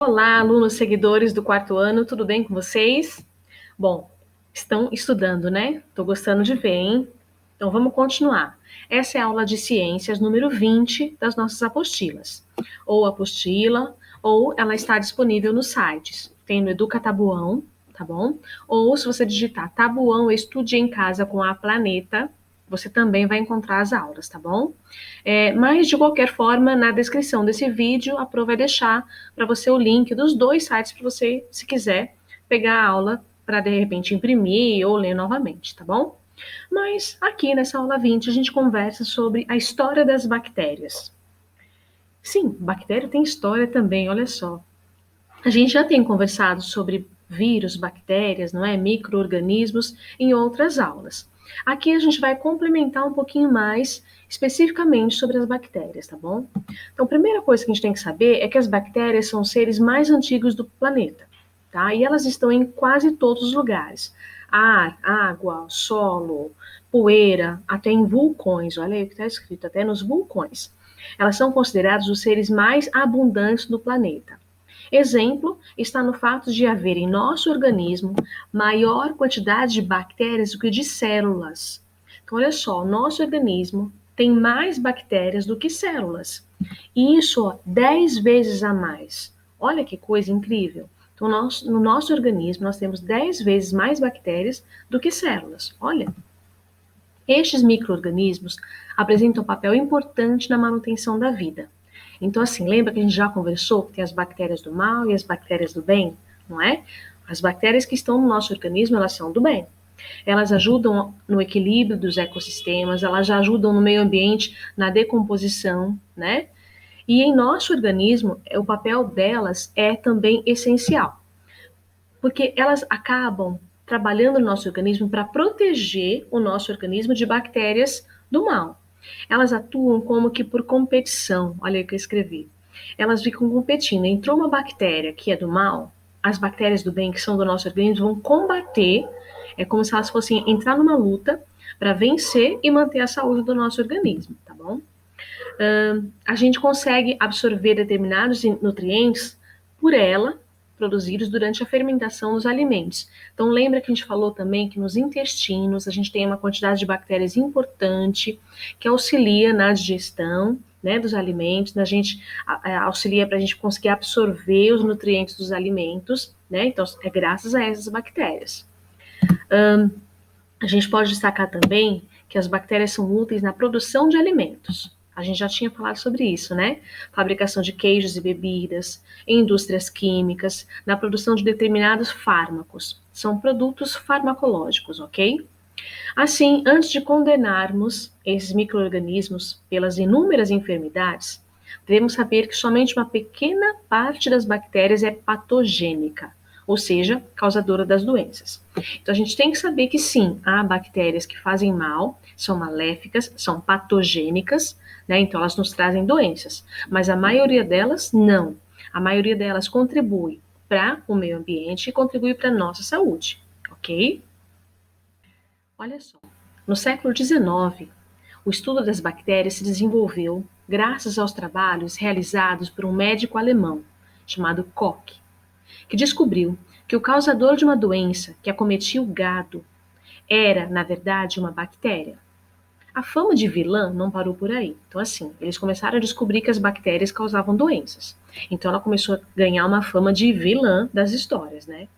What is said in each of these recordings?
Olá, alunos seguidores do quarto ano, tudo bem com vocês? Bom, estão estudando, né? Tô gostando de ver, hein? Então vamos continuar. Essa é a aula de ciências número 20 das nossas apostilas. Ou apostila, ou ela está disponível nos sites. Tem no Educa Tabuão, tá bom? Ou se você digitar Tabuão Estude em Casa com a Planeta, você também vai encontrar as aulas, tá bom? Mas, de qualquer forma, na descrição desse vídeo, a Pro vai deixar para você o link dos dois sites para você, se quiser, pegar a aula para, de repente, imprimir ou ler novamente, tá bom? Mas aqui nessa aula 20 a gente conversa sobre a história das bactérias. Sim, bactéria tem história também, olha só. A gente já tem conversado sobre vírus, bactérias, não é? Micro-organismos em outras aulas. Aqui a gente vai complementar um pouquinho mais especificamente sobre as bactérias, tá bom? Então, a primeira coisa que a gente tem que saber é que as bactérias são os seres mais antigos do planeta, tá? E elas estão em quase todos os lugares. Ar, água, solo, poeira, até em vulcões. Olha aí o que está escrito, até nos vulcões. Elas são consideradas os seres mais abundantes do planeta. Exemplo está no fato de haver em nosso organismo maior quantidade de bactérias do que de células. Então, olha só, o nosso organismo tem mais bactérias do que células. E isso, ó, 10 vezes a mais. Olha que coisa incrível. Então, no nosso organismo, nós temos 10 vezes mais bactérias do que células. Olha. Estes micro-organismos apresentam um papel importante na manutenção da vida. Então, assim, lembra que a gente já conversou que tem as bactérias do mal e as bactérias do bem, não é? As bactérias que estão no nosso organismo, elas são do bem. Elas ajudam no equilíbrio dos ecossistemas, elas já ajudam no meio ambiente, na decomposição, né? E em nosso organismo, o papel delas é também essencial, porque elas acabam trabalhando no nosso organismo para proteger o nosso organismo de bactérias do mal. Elas atuam como que por competição, olha aí o que eu escrevi. Elas ficam competindo. Entrou uma bactéria que é do mal, as bactérias do bem, que são do nosso organismo, vão combater, é como se elas fossem entrar numa luta para vencer e manter a saúde do nosso organismo, tá bom? A gente consegue absorver determinados nutrientes por ela, produzidos durante a fermentação dos alimentos. Então, lembra que a gente falou também que nos intestinos a gente tem uma quantidade de bactérias importante que auxilia na digestão, né, dos alimentos, a gente auxilia para a gente conseguir absorver os nutrientes dos alimentos, né? Então, é graças a essas bactérias. A gente pode destacar também que as bactérias são úteis na produção de alimentos. A gente já tinha falado sobre isso, né? Fabricação de queijos e bebidas, em indústrias químicas, na produção de determinados fármacos. São produtos farmacológicos, ok? Assim, antes de condenarmos esses micro-organismos pelas inúmeras enfermidades, devemos saber que somente uma pequena parte das bactérias é patogênica, ou seja, causadora das doenças. Então, a gente tem que saber que sim, há bactérias que fazem mal, são maléficas, são patogênicas, né? Então, elas nos trazem doenças, mas a maioria delas não. A maioria delas contribui para o meio ambiente e contribui para a nossa saúde, ok? Olha só, no século XIX, o estudo das bactérias se desenvolveu graças aos trabalhos realizados por um médico alemão chamado Koch, que descobriu que o causador de uma doença que acometia o gado era, na verdade, uma bactéria. A fama de vilã não parou por aí. Então, assim, eles começaram a descobrir que as bactérias causavam doenças. Então, ela começou a ganhar uma fama de vilã das histórias, né?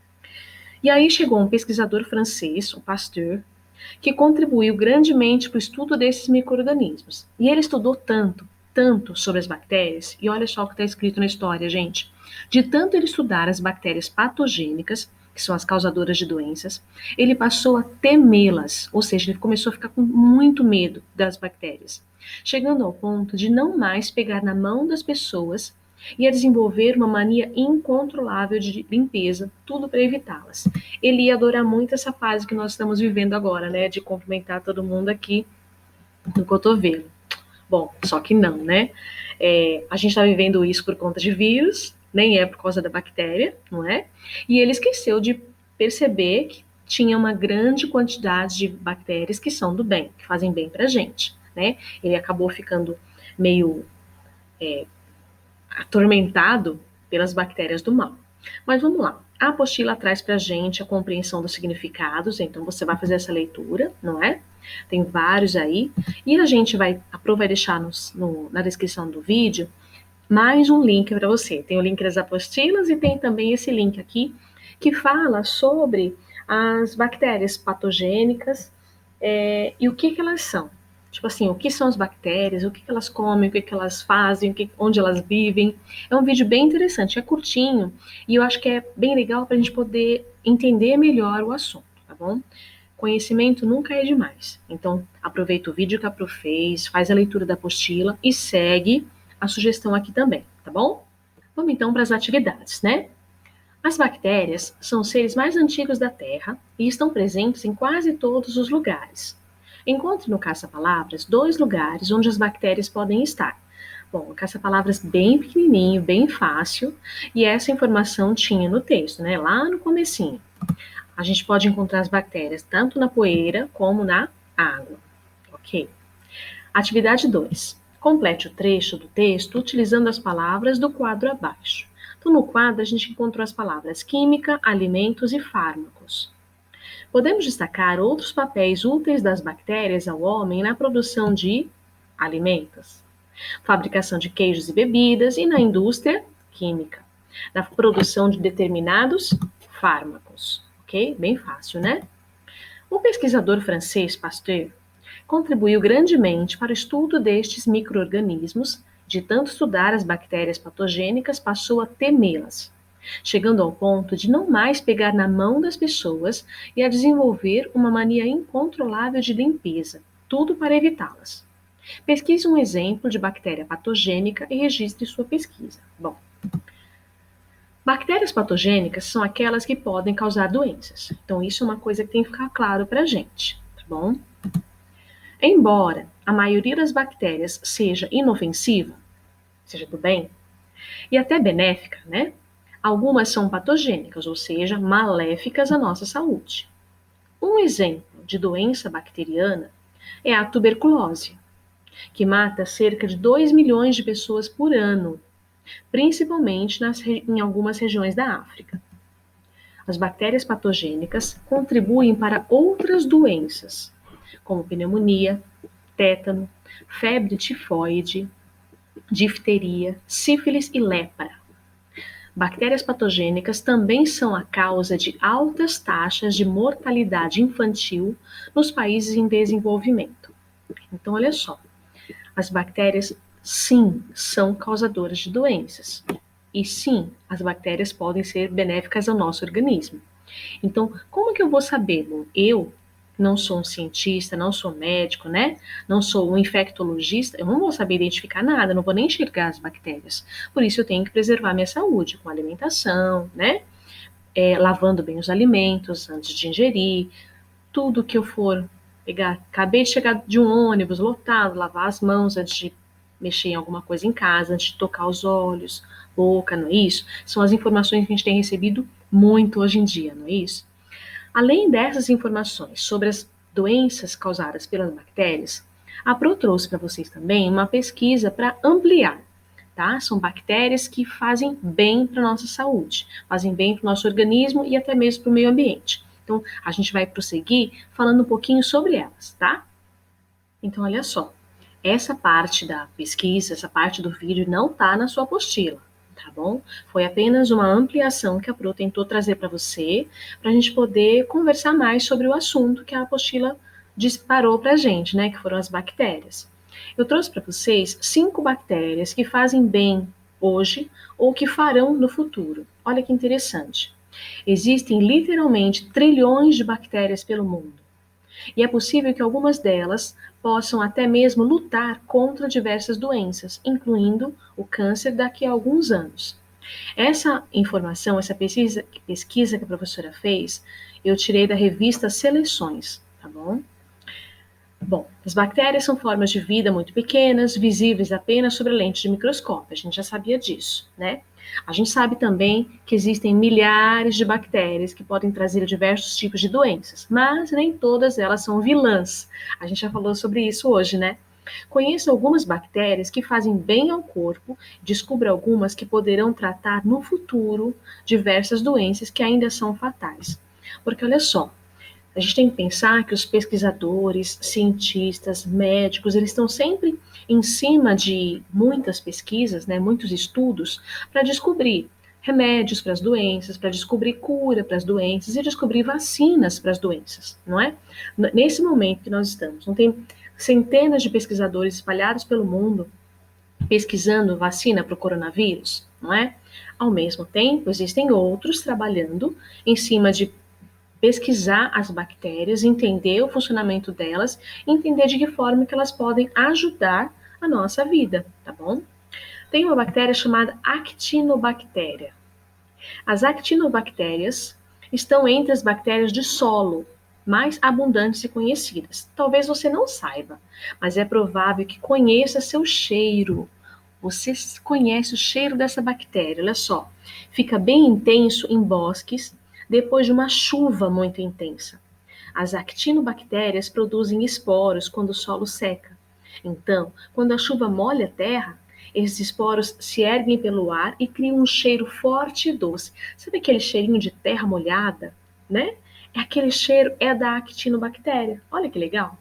E aí chegou um pesquisador francês, o Pasteur, que contribuiu grandemente para o estudo desses micro-organismos. E ele estudou tanto, tanto sobre as bactérias, e olha só o que está escrito na história, gente. De tanto ele estudar as bactérias patogênicas, que são as causadoras de doenças, ele passou a temê-las, ou seja, ele começou a ficar com muito medo das bactérias, chegando ao ponto de não mais pegar na mão das pessoas e a desenvolver uma mania incontrolável de limpeza, tudo para evitá-las. Ele ia adorar muito essa fase que nós estamos vivendo agora, né, de cumprimentar todo mundo aqui no cotovelo. Bom, só que não, né? A gente está vivendo isso por conta de vírus, nem é por causa da bactéria, não é? E ele esqueceu de perceber que tinha uma grande quantidade de bactérias que são do bem, que fazem bem para a gente, né? Ele acabou ficando meio atormentado pelas bactérias do mal. Mas vamos lá. A apostila traz para a gente a compreensão dos significados, então você vai fazer essa leitura, não é? Tem vários aí. E a gente vai deixar na descrição do vídeo mais um link para você. Tem o link das apostilas e tem também esse link aqui que fala sobre as bactérias patogênicas e o que elas são. Tipo assim, o que são as bactérias, o que elas comem, o que elas fazem, onde elas vivem. É um vídeo bem interessante, é curtinho e eu acho que é bem legal para a gente poder entender melhor o assunto, tá bom? Conhecimento nunca é demais. Então, aproveita o vídeo que a Pro fez, faz a leitura da apostila e segue a sugestão aqui também, tá bom? Vamos então para as atividades, né? As bactérias são os seres mais antigos da Terra e estão presentes em quase todos os lugares. Encontre no caça-palavras 2 lugares onde as bactérias podem estar. Bom, o caça-palavras bem pequenininho, bem fácil, e essa informação tinha no texto, né? Lá no comecinho. A gente pode encontrar as bactérias tanto na poeira como na água, ok? Atividade 2. Complete o trecho do texto utilizando as palavras do quadro abaixo. Então, no quadro, a gente encontrou as palavras química, alimentos e fármacos. Podemos destacar outros papéis úteis das bactérias ao homem na produção de alimentos, fabricação de queijos e bebidas e na indústria química, na produção de determinados fármacos. Ok? Bem fácil, né? O pesquisador francês Pasteur contribuiu grandemente para o estudo destes micro-organismos. De tanto estudar as bactérias patogênicas, passou a temê-las, chegando ao ponto de não mais pegar na mão das pessoas e a desenvolver uma mania incontrolável de limpeza, tudo para evitá-las. Pesquise um exemplo de bactéria patogênica e registre sua pesquisa. Bom, bactérias patogênicas são aquelas que podem causar doenças. Então, isso é uma coisa que tem que ficar claro para a gente, tá bom? Embora a maioria das bactérias seja inofensiva, seja do bem, e até benéfica, né? Algumas são patogênicas, ou seja, maléficas à nossa saúde. Um exemplo de doença bacteriana é a tuberculose, que mata cerca de 2 milhões de pessoas por ano, principalmente em algumas regiões da África. As bactérias patogênicas contribuem para outras doenças, como pneumonia, tétano, febre tifoide, difteria, sífilis e lepra. Bactérias patogênicas também são a causa de altas taxas de mortalidade infantil nos países em desenvolvimento. Então, olha só, as bactérias, sim, são causadoras de doenças. E sim, as bactérias podem ser benéficas ao nosso organismo. Então, como que eu vou saber? Bom, eu não sou um cientista, não sou médico, né? Não sou um infectologista, eu não vou saber identificar nada, não vou nem enxergar as bactérias. Por isso eu tenho que preservar minha saúde com alimentação, né? Lavando bem os alimentos antes de ingerir, tudo que eu for pegar. Acabei de chegar de um ônibus lotado, lavar as mãos antes de mexer em alguma coisa em casa, antes de tocar os olhos, boca, não é isso? São as informações que a gente tem recebido muito hoje em dia, não é isso? Além dessas informações sobre as doenças causadas pelas bactérias, a Pro trouxe para vocês também uma pesquisa para ampliar, tá? São bactérias que fazem bem para a nossa saúde, fazem bem para o nosso organismo e até mesmo para o meio ambiente. Então, a gente vai prosseguir falando um pouquinho sobre elas, tá? Então, olha só, essa parte da pesquisa, essa parte do vídeo não está na sua apostila, tá bom? Foi apenas uma ampliação que a Pro tentou trazer para você, para a gente poder conversar mais sobre o assunto que a apostila disparou para a gente, né? Que foram as bactérias. Eu trouxe para vocês 5 bactérias que fazem bem hoje ou que farão no futuro. Olha que interessante. Existem literalmente trilhões de bactérias pelo mundo. E é possível que algumas delas possam até mesmo lutar contra diversas doenças, incluindo o câncer daqui a alguns anos. Essa informação, essa pesquisa que a professora fez, eu tirei da revista Seleções, tá bom? Bom, as bactérias são formas de vida muito pequenas, visíveis apenas sob a lente de microscópio. A gente já sabia disso, né? A gente sabe também que existem milhares de bactérias que podem trazer diversos tipos de doenças, mas nem todas elas são vilãs. A gente já falou sobre isso hoje, né? Conheça algumas bactérias que fazem bem ao corpo, descubra algumas que poderão tratar no futuro diversas doenças que ainda são fatais. Porque olha só, a gente tem que pensar que os pesquisadores, cientistas, médicos, eles estão sempre em cima de muitas pesquisas, né, muitos estudos, para descobrir remédios para as doenças, para descobrir cura para as doenças e descobrir vacinas para as doenças, não é? Nesse momento que nós estamos, não tem centenas de pesquisadores espalhados pelo mundo pesquisando vacina para o coronavírus, não é? Ao mesmo tempo, existem outros trabalhando em cima de pesquisar as bactérias, entender o funcionamento delas, entender de que forma que elas podem ajudar a nossa vida, tá bom? Tem uma bactéria chamada actinobactéria. As actinobactérias estão entre as bactérias de solo mais abundantes e conhecidas. Talvez você não saiba, mas é provável que conheça seu cheiro. Você conhece o cheiro dessa bactéria, olha só. Fica bem intenso em bosques depois de uma chuva muito intensa. As actinobactérias produzem esporos quando o solo seca. Então, quando a chuva molha a terra, esses esporos se erguem pelo ar e criam um cheiro forte e doce. Sabe aquele cheirinho de terra molhada, né? É aquele cheiro é da actinobactéria. Olha que legal.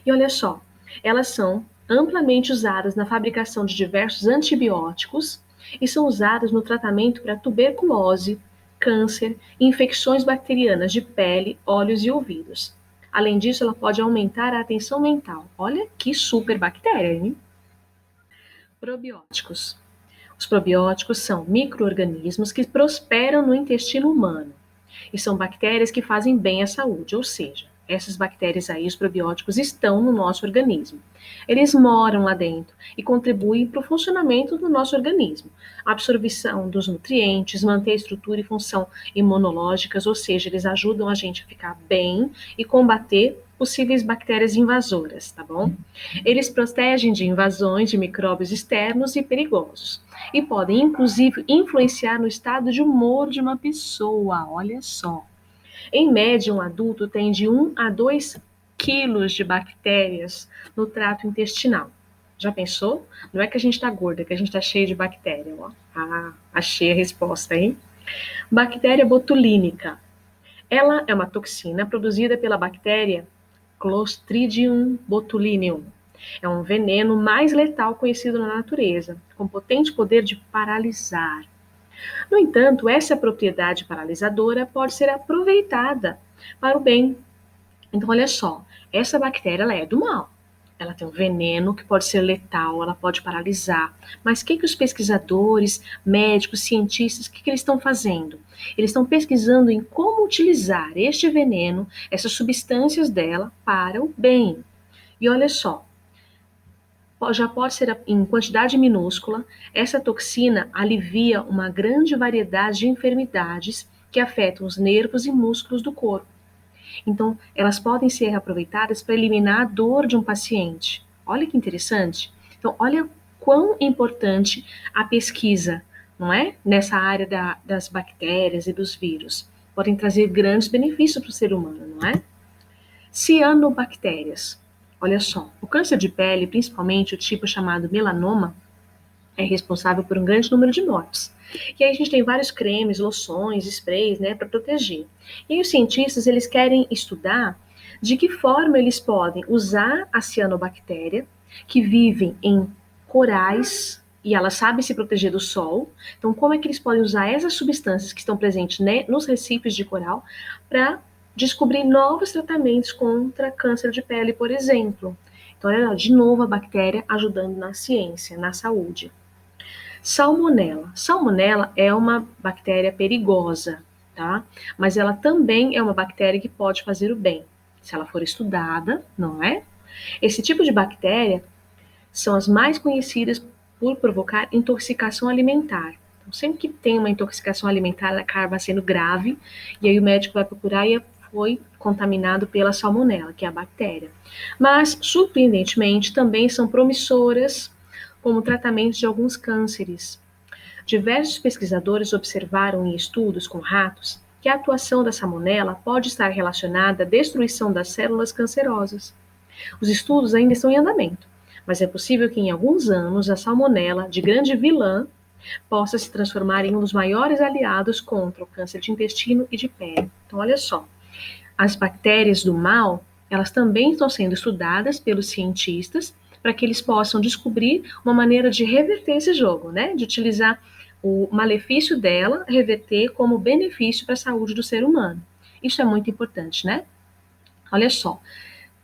E olha só, elas são amplamente usadas na fabricação de diversos antibióticos e são usadas no tratamento para tuberculose, câncer e infecções bacterianas de pele, olhos e ouvidos. Além disso, ela pode aumentar a atenção mental. Olha que super bactéria, hein? Probióticos. Os probióticos são micro-organismos que prosperam no intestino humano e são bactérias que fazem bem à saúde, ou seja, essas bactérias aí, os probióticos, estão no nosso organismo. Eles moram lá dentro e contribuem para o funcionamento do nosso organismo. A absorção dos nutrientes, manter a estrutura e função imunológicas, ou seja, eles ajudam a gente a ficar bem e combater possíveis bactérias invasoras, tá bom? Eles protegem de invasões de micróbios externos e perigosos e podem, inclusive, influenciar no estado de humor de uma pessoa. Olha só. Em média, um adulto tem de 1 a 2 quilos de bactérias no trato intestinal. Já pensou? Não é que a gente está gorda, é que a gente está cheio de bactéria. Ó. Ah, achei a resposta, hein? Bactéria botulínica. Ela é uma toxina produzida pela bactéria Clostridium botulinum. É um veneno mais letal conhecido na natureza, com potente poder de paralisar. No entanto, essa propriedade paralisadora pode ser aproveitada para o bem. Então, olha só, essa bactéria ela é do mal. Ela tem um veneno que pode ser letal, ela pode paralisar. Mas o que os pesquisadores, médicos, cientistas, o que eles estão fazendo? Eles estão pesquisando em como utilizar este veneno, essas substâncias dela, para o bem. E olha só, já pode ser em quantidade minúscula, essa toxina alivia uma grande variedade de enfermidades que afetam os nervos e músculos do corpo. Então, elas podem ser aproveitadas para eliminar a dor de um paciente. Olha que interessante. Então, olha quão importante a pesquisa, não é? Nessa área das bactérias e dos vírus. Podem trazer grandes benefícios para o ser humano, não é? Cianobactérias. Olha só, o câncer de pele, principalmente o tipo chamado melanoma, é responsável por um grande número de mortes. E aí a gente tem vários cremes, loções, sprays, né, para proteger. E aí os cientistas, eles querem estudar de que forma eles podem usar a cianobactéria, que vivem em corais, e ela sabe se proteger do sol. Então, como é que eles podem usar essas substâncias que estão presentes, né, nos recifes de coral para descobrir novos tratamentos contra câncer de pele, por exemplo. Então, olha, de novo a bactéria ajudando na ciência, na saúde. Salmonela. Salmonela é uma bactéria perigosa, tá? Mas ela também é uma bactéria que pode fazer o bem, se ela for estudada, não é? Esse tipo de bactéria são as mais conhecidas por provocar intoxicação alimentar. Então, sempre que tem uma intoxicação alimentar, ela acaba sendo grave, e aí o médico vai procurar e foi contaminado pela salmonela, que é a bactéria. Mas, surpreendentemente, também são promissoras como tratamento de alguns cânceres. Diversos pesquisadores observaram em estudos com ratos que a atuação da salmonela pode estar relacionada à destruição das células cancerosas. Os estudos ainda estão em andamento, Mas é possível que em alguns anos a salmonela, de grande vilã, possa se transformar em um dos maiores aliados contra o câncer de intestino e de pele. Então, olha só, as bactérias do mal, elas também estão sendo estudadas pelos cientistas para que eles possam descobrir uma maneira de reverter esse jogo, né? De utilizar o malefício dela, reverter como benefício para a saúde do ser humano. Isso é muito importante, né? Olha só,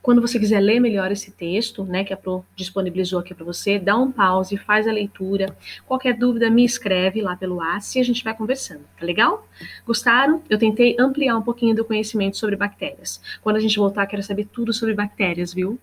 quando você quiser ler melhor esse texto, né, que a Pro disponibilizou aqui para você, dá um pause, faz a leitura. Qualquer dúvida, me escreve lá pelo WhatsApp e a gente vai conversando, tá legal? Gostaram? Eu tentei ampliar um pouquinho do conhecimento sobre bactérias. Quando a gente voltar, quero saber tudo sobre bactérias, viu?